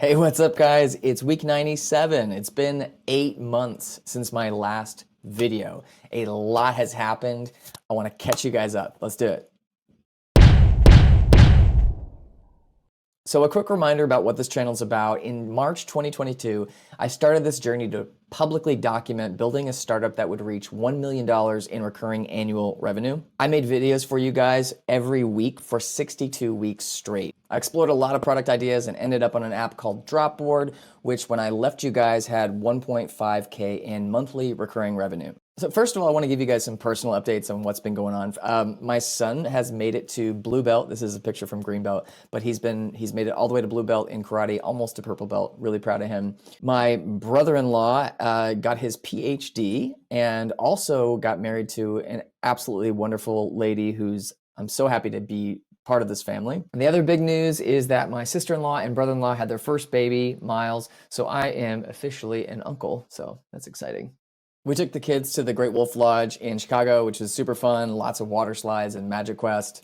Hey, what's up, guys? It's week 97. It's been 8 months since my last video. A lot has happened. I want to catch you guys up. Let's do it. So a quick reminder about what this channel is about. In March 2022, I started this journey to publicly document building a startup that would reach $1 million in recurring annual revenue. I made videos for you guys every week for 62 weeks straight. I explored a lot of product ideas and ended up on an app called Dropboard, which when I left you guys had 1.5K in monthly recurring revenue. So first of all, I want to give you guys some personal updates on what's been going on. My son has made it to blue belt. This is a picture from green belt, but he's made it all the way to blue belt in karate, almost to purple belt. Really proud of him. My brother-in-law got his PhD and also got married to an absolutely wonderful lady who's I'm so happy to be part of this family. And the other big news is that my sister-in-law and brother-in-law had their first baby, Miles. So I am officially an uncle. So that's exciting. We took the kids to the Great Wolf Lodge in Chicago, which was super fun. Lots of water slides and Magic Quest.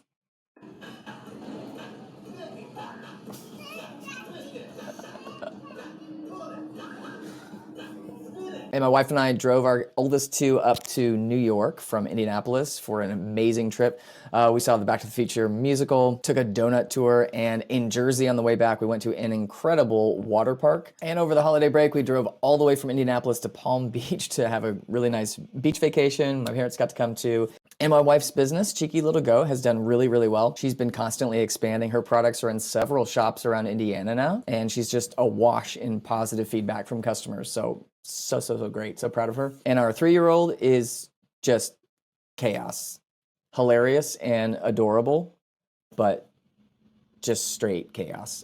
And my wife and I drove our oldest two up to New York from Indianapolis for an amazing trip. We saw the Back to the Future musical, took a donut tour, and in Jersey on the way back, we went to an incredible water park. And over the holiday break, we drove all the way from Indianapolis to Palm Beach to have a really nice beach vacation. My parents got to come too. And my wife's business, Cheeky Little Go, has done really, really well. She's been constantly expanding. Her products are in several shops around Indiana now, and she's just awash in positive feedback from customers. So great. So proud of her. And our 3-year-old is just chaos. Hilarious and adorable, but just straight chaos.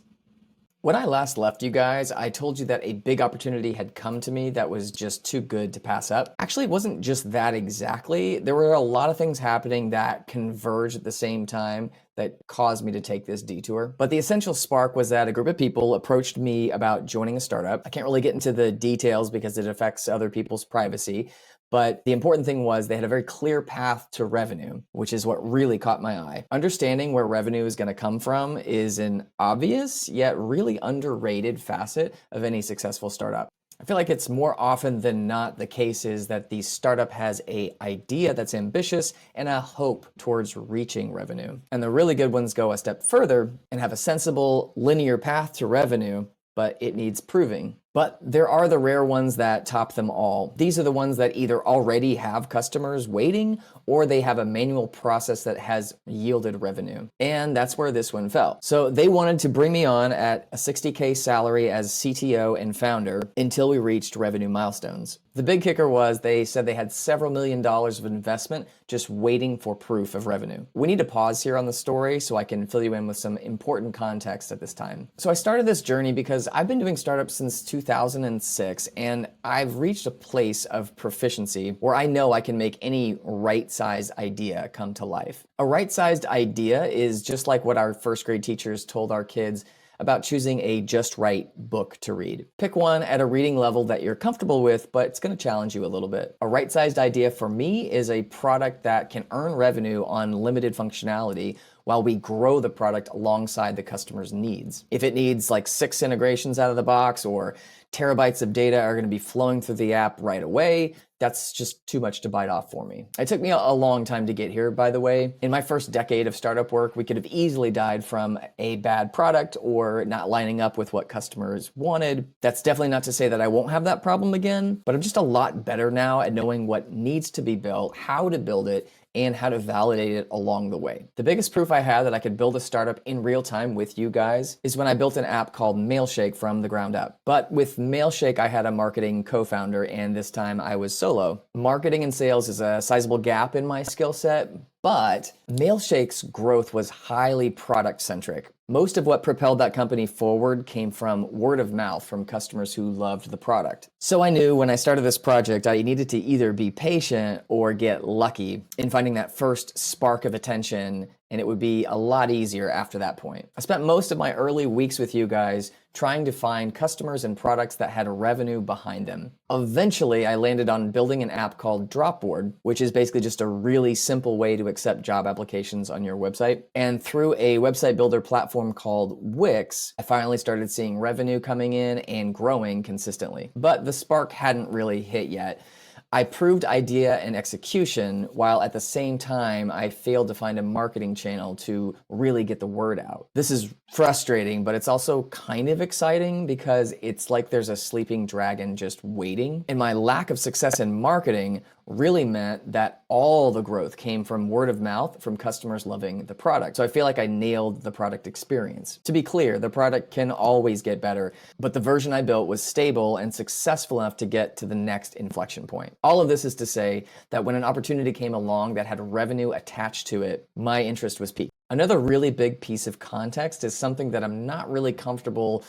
When I last left you guys, I told you that a big opportunity had come to me that was just too good to pass up. Actually, it wasn't just that exactly. There were a lot of things happening that converged at the same time that caused me to take this detour. But the essential spark was that a group of people approached me about joining a startup. I can't really get into the details because it affects other people's privacy. But the important thing was they had a very clear path to revenue, which is what really caught my eye. Understanding where revenue is going to come from is an obvious yet really underrated facet of any successful startup. I feel like it's more often than not the case is that the startup has an idea that's ambitious and a hope towards reaching revenue. And the really good ones go a step further and have a sensible linear path to revenue, but it needs proving. But there are the rare ones that top them all. These are the ones that either already have customers waiting or they have a manual process that has yielded revenue. And that's where this one fell. So they wanted to bring me on at a $60K salary as CTO and founder until we reached revenue milestones. The big kicker was they said they had several $1 million of investment just waiting for proof of revenue. We need to pause here on the story so I can fill you in with some important context at this time. So I started this journey because I've been doing startups since 2006, and I've reached a place of proficiency where I know I can make any right-sized idea come to life. A right-sized idea is just like what our first grade teachers told our kids about choosing a just right book to read. Pick one at a reading level that you're comfortable with, but it's going to challenge you a little bit. A right-sized idea for me is a product that can earn revenue on limited functionality while we grow the product alongside the customer's needs. If it needs like 6 integrations out of the box or terabytes of data are going to be flowing through the app right away, that's just too much to bite off for me. It took me a long time to get here, by the way. In my first decade of startup work, we could have easily died from a bad product or not lining up with what customers wanted. That's definitely not to say that I won't have that problem again, but I'm just a lot better now at knowing what needs to be built, how to build it, and how to validate it along the way. The biggest proof I had that I could build a startup in real time with you guys is when I built an app called Mailshake from the ground up. But with Mailshake, I had a marketing co-founder, and this time I was solo. Marketing and sales is a sizable gap in my skill set, but Mailshake's growth was highly product-centric. Most of what propelled that company forward came from word of mouth from customers who loved the product. So I knew when I started this project, I needed to either be patient or get lucky in finding that first spark of attention and it would be a lot easier after that point. I spent most of my early weeks with you guys trying to find customers and products that had revenue behind them. Eventually, I landed on building an app called Dropboard, which is basically just a really simple way to accept job applications on your website. And through a website builder platform called Wix, I finally started seeing revenue coming in and growing consistently. But the spark hadn't really hit yet. I proved idea and execution, while at the same time, I failed to find a marketing channel to really get the word out. This is frustrating, but it's also kind of exciting because it's like there's a sleeping dragon just waiting. And my lack of success in marketing really meant that all the growth came from word of mouth from customers loving the product. So I feel like I nailed the product experience. To be clear, the product can always get better, but the version I built was stable and successful enough to get to the next inflection point. All of this is to say that when an opportunity came along that had revenue attached to it, my interest was piqued. Another really big piece of context is something that I'm not really comfortable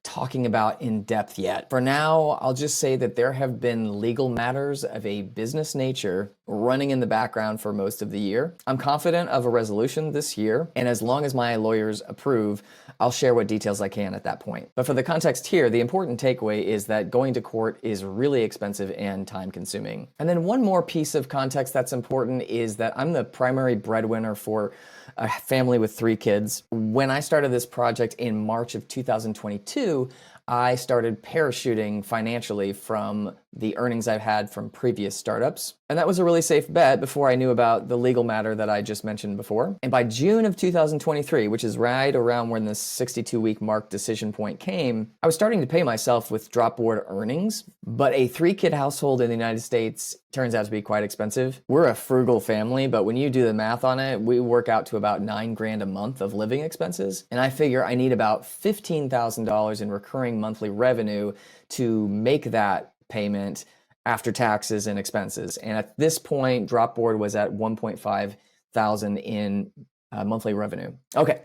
talking about in depth yet. For now, I'll just say that there have been legal matters of a business nature running in the background for most of the year. I'm confident of a resolution this year, and as long as my lawyers approve, I'll share what details I can at that point. But for the context here, the important takeaway is that going to court is really expensive and time consuming. And then one more piece of context that's important is that I'm the primary breadwinner for a family with 3 kids. When I started this project in March of 2022, I started parachuting financially from the earnings I've had from previous startups. And that was a really safe bet before I knew about the legal matter that I just mentioned before. And by June of 2023, which is right around when the 62-week mark decision point came, I was starting to pay myself with Dropboard earnings. But a 3-kid household in the United States turns out to be quite expensive. We're a frugal family, but when you do the math on it, we work out to about $9,000 a month of living expenses. And I figure I need about $15,000 in recurring monthly revenue to make that payment after taxes and expenses. And at this point, Dropboard was at $1.5 thousand in monthly revenue. Okay,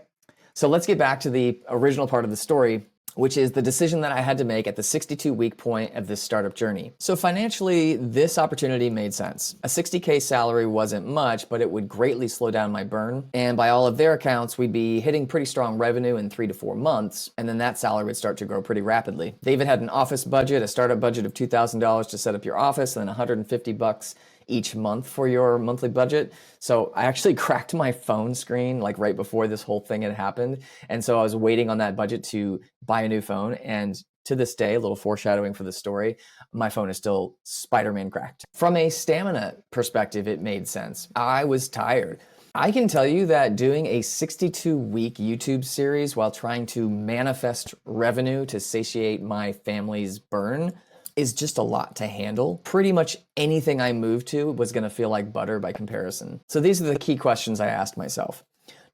so let's get back to the original part of the story, which is the decision that I had to make at the 62-week point of this startup journey. So financially, this opportunity made sense. A $60K salary wasn't much, but it would greatly slow down my burn. And by all of their accounts, we'd be hitting pretty strong revenue in 3 to 4 months, and then that salary would start to grow pretty rapidly. They even had an office budget, a startup budget of $2,000 to set up your office, and then $150 each month for your monthly budget. So I actually cracked my phone screen like right before this whole thing had happened. And so I was waiting on that budget to buy a new phone. And to this day, a little foreshadowing for the story, my phone is still Spider-Man cracked. From a stamina perspective, it made sense. I was tired. I can tell you that doing a 62-week YouTube series while trying to manifest revenue to satiate my family's burn is just a lot to handle. Pretty much anything I moved to was gonna feel like butter by comparison. So these are the key questions I asked myself.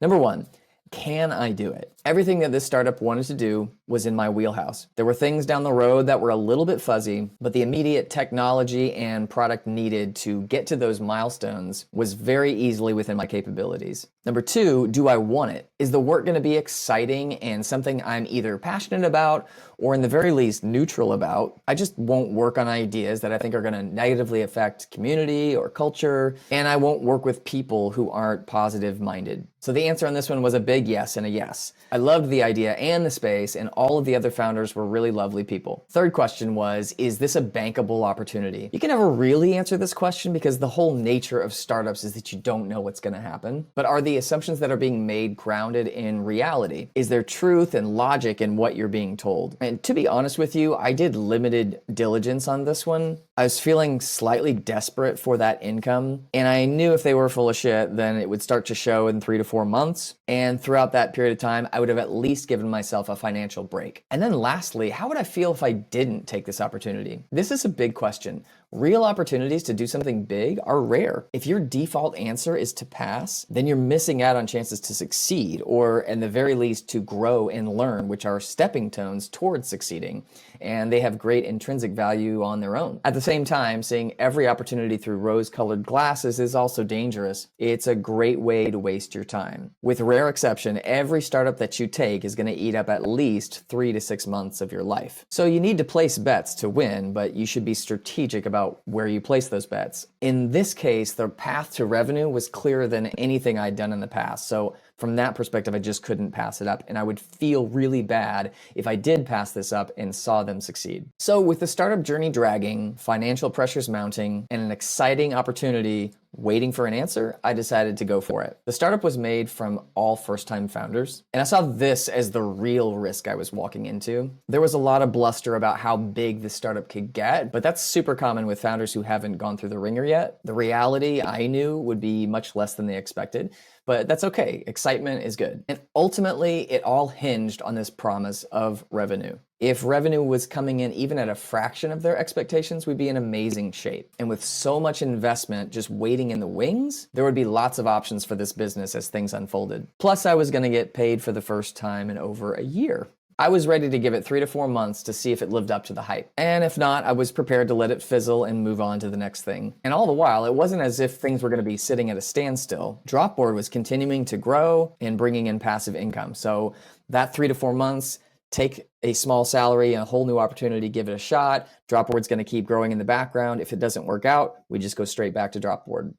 Number 1, can I do it? Everything that this startup wanted to do was in my wheelhouse. There were things down the road that were a little bit fuzzy, but the immediate technology and product needed to get to those milestones was very easily within my capabilities. Number 2, do I want it? Is the work gonna be exciting and something I'm either passionate about or in the very least neutral about? I just won't work on ideas that I think are gonna negatively affect community or culture, and I won't work with people who aren't positive-minded. So the answer on this one was a big yes and a yes. I loved the idea and the space, and all of the other founders were really lovely people. Third question was, is this a bankable opportunity? You can never really answer this question because the whole nature of startups is that you don't know what's gonna happen. But are the assumptions that are being made grounded in reality? Is there truth and logic in what you're being told? And to be honest with you, I did limited diligence on this one. I was feeling slightly desperate for that income, and I knew if they were full of shit, then it would start to show in 3 to 4 months. And throughout that period of time, I would have at least given myself a financial break. And then lastly, how would I feel if I didn't take this opportunity? This is a big question. Real opportunities to do something big are rare. If your default answer is to pass, then you're missing out on chances to succeed, or in the very least to grow and learn, which are stepping stones towards succeeding. And they have great intrinsic value on their own. At the same time, seeing every opportunity through rose-colored glasses is also dangerous. It's a great way to waste your time. With rare exception, every startup that you take is going to eat up at least 3 to 6 months of your life. So you need to place bets to win, but you should be strategic about about where you place those bets. In this case, the path to revenue was clearer than anything I'd done in the past. So from that perspective, I just couldn't pass it up. And I would feel really bad if I did pass this up and saw them succeed. So with the startup journey dragging, financial pressures mounting, and an exciting opportunity waiting for an answer, I decided to go for it. The startup was made from all first-time founders, and I saw this as the real risk I was walking into. There was a lot of bluster about how big this startup could get, but that's super common with founders who haven't gone through the ringer yet. The reality I knew would be much less than they expected, but that's okay. Excitement is good. And ultimately, it all hinged on this promise of revenue. If revenue was coming in even at a fraction of their expectations, we'd be in amazing shape. And with so much investment just waiting in the wings, there would be lots of options for this business as things unfolded. Plus, I was going to get paid for the first time in over a year. I was ready to give it 3 to 4 months to see if it lived up to the hype. And if not, I was prepared to let it fizzle and move on to the next thing. And all the while, it wasn't as if things were going to be sitting at a standstill. Dropboard was continuing to grow and bringing in passive income. So that 3 to 4 months, take a small salary and a whole new opportunity, give it a shot. Dropboard's going to keep growing in the background. If it doesn't work out, we just go straight back to Dropboard.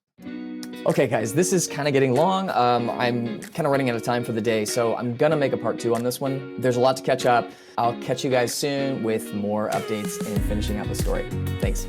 Okay, guys, this is kind of getting long. I'm kind of running out of time for the day, so I'm going to make a part 2 on this one. There's a lot to catch up. I'll catch you guys soon with more updates and finishing out the story. Thanks.